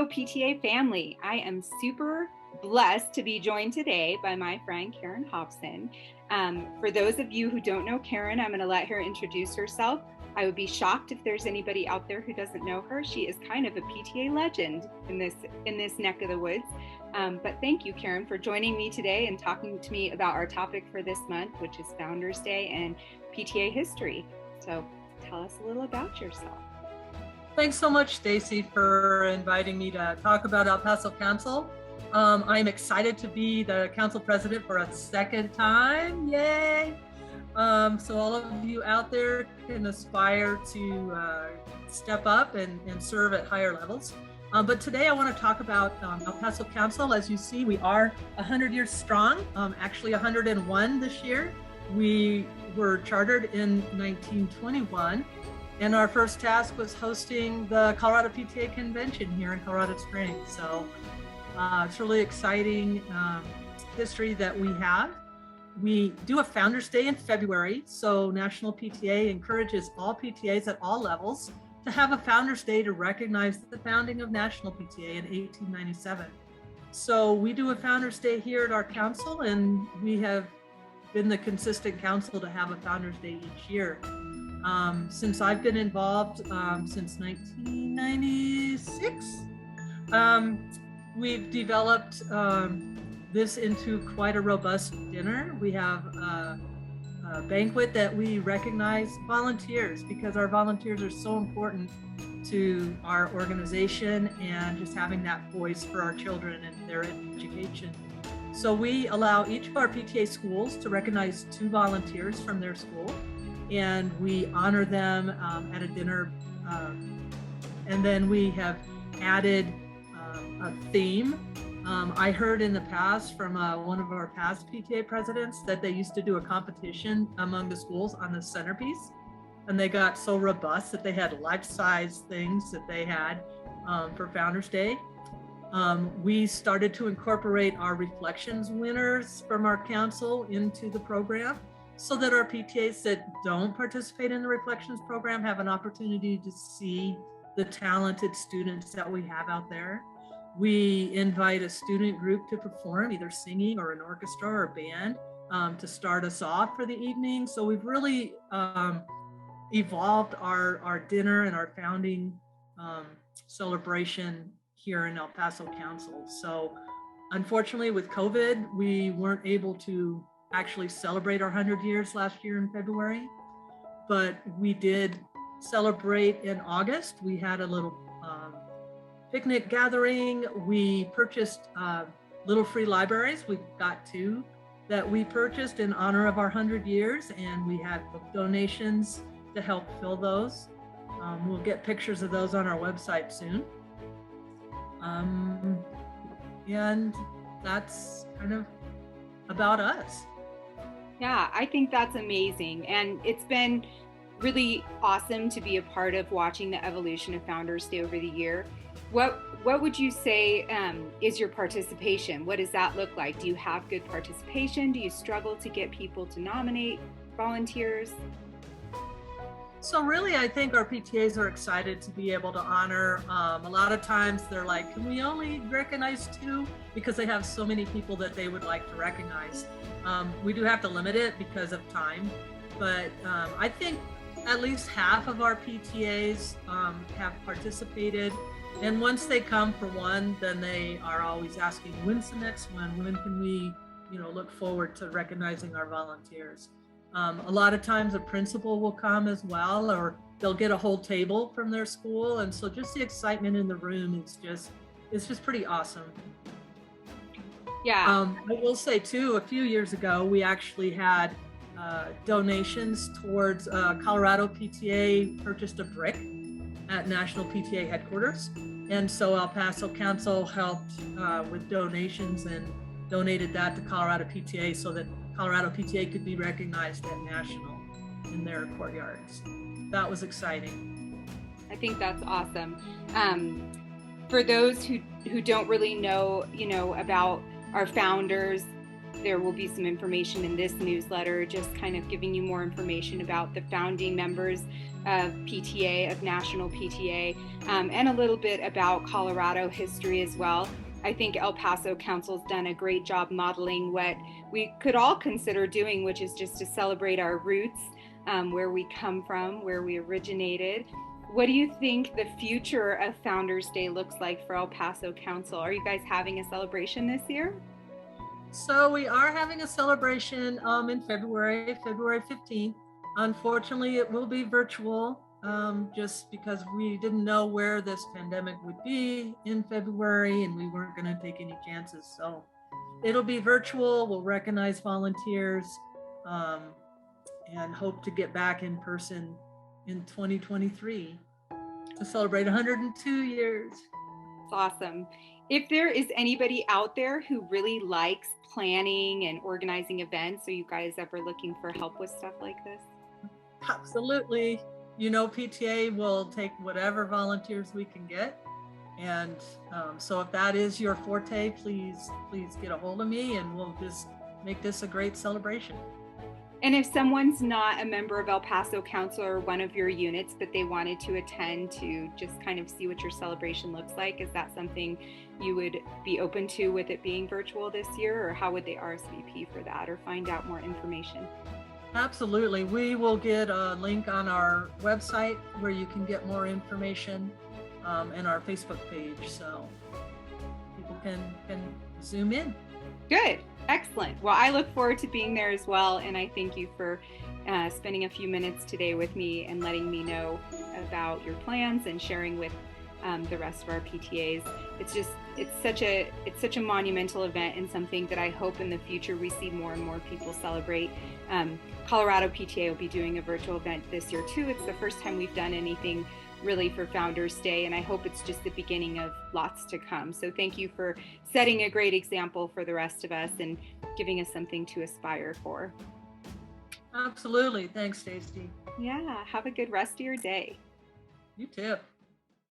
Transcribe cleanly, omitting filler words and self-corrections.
Hello, PTA family. I am super blessed to be joined today by my friend Karen Hobson. For those of you who don't know Karen, I'm going to let her introduce herself. I would be shocked if there's anybody out there who doesn't know her. She is kind of a PTA legend in this neck of the woods. But thank you, Karen, for joining me today and talking to me about our topic for this month, which is Founders Day and PTA history. So tell us a little about yourself. Thanks so much, Stacy, for inviting me to talk about El Paso Council. I'm excited to be the council president for a second time. Yay! So all of you out there can aspire to step up and serve at higher levels. But today I want to talk about El Paso Council. As you see, we are 100 years strong, actually 101 this year. We were chartered in 1921. And our first task was hosting the Colorado PTA convention here in Colorado Springs. So it's really exciting history that we have. We do a Founders Day in February. So National PTA encourages all PTAs at all levels to have a Founders Day to recognize the founding of National PTA in 1897. So we do a Founders Day here at our council, and we have been the consistent council to have a Founders Day each year. Since I've been involved since 1996, we've developed this into quite a robust dinner. We have a banquet that we recognize volunteers, because our volunteers are so important to our organization and just having that voice for our children and their education. So we allow each of our PTA schools to recognize 2 volunteers from their school, and we honor them at a dinner. And then we have added a theme. I heard in the past from one of our past PTA presidents that they used to do a competition among the schools on the centerpiece, and they got so robust that they had life-size things that they had for Founders Day. We started to incorporate our reflections winners from our council into the program, so that our PTAs that don't participate in the Reflections program have an opportunity to see the talented students that we have out there. We invite a student group to perform, either singing or an orchestra or a band, to start us off for the evening. So we've really evolved our dinner and our founding celebration here in El Paso Council. So unfortunately with COVID, we weren't able to actually celebrate our 100 years last year in February, but we did celebrate in August. We had a little picnic gathering. We purchased little free libraries. We got 2 that we purchased in honor of our 100 years, and we had book donations to help fill those. We'll get pictures of those on our website soon. And that's kind of about us. Yeah, I think that's amazing. And it's been really awesome to be a part of watching the evolution of Founders Day over the year. What would you say is your participation? What does that look like? Do you have good participation? Do you struggle to get people to nominate volunteers? So really, I think our PTAs are excited to be able to honor. A lot of times they're like, can we only recognize 2? Because they have so many people that they would like to recognize. We do have to limit it because of time, but I think at least half of our PTAs have participated. And once they come for one, then they are always asking, when's the next one? When can we, look forward to recognizing our volunteers? A lot of times a principal will come as well, or they'll get a whole table from their school. And so just the excitement in the room is just pretty awesome. Yeah. I will say too, a few years ago, we actually had donations towards Colorado PTA purchased a brick at National PTA headquarters. And so El Paso Council helped with donations and donated that to Colorado PTA so that Colorado PTA could be recognized at National in their courtyards. That was exciting. I think that's awesome. For those who don't really know, about our founders, there will be some information in this newsletter, just kind of giving you more information about the founding members of PTA, of National PTA, and a little bit about Colorado history as well. I think El Paso Council's done a great job modeling what we could all consider doing, which is just to celebrate our roots, where we come from, where we originated. What do you think the future of Founders Day looks like for El Paso Council? Are you guys having a celebration this year? So we are having a celebration in February 15th. Unfortunately, it will be virtual just because we didn't know where this pandemic would be in February and we weren't going to take any chances. So it'll be virtual. We'll recognize volunteers and hope to get back in person in 2023 to celebrate 102 years. It's awesome. If there is anybody out there who really likes planning and organizing events, are you guys ever looking for help with stuff like this? Absolutely. You know, PTA will take whatever volunteers we can get. And so if that is your forte, please get a hold of me and we'll just make this a great celebration. And if someone's not a member of El Paso Council or one of your units, but they wanted to attend to just kind of see what your celebration looks like, is that something you would be open to with it being virtual this year? Or how would they RSVP for that or find out more information? Absolutely. We will get a link on our website where you can get more information and our Facebook page. So people can zoom in. Good. Excellent. Well, I look forward to being there as well. And I thank you for spending a few minutes today with me and letting me know about your plans and sharing with the rest of our PTAs. It's such a monumental event and something that I hope in the future we see more and more people celebrate. Colorado PTA will be doing a virtual event this year too. It's the first time we've done anything really for Founders Day, and I hope it's just the beginning of lots to come. So thank you for setting a great example for the rest of us and giving us something to aspire for. Absolutely. Thanks, Stacy. Yeah, have a good rest of your day. You too.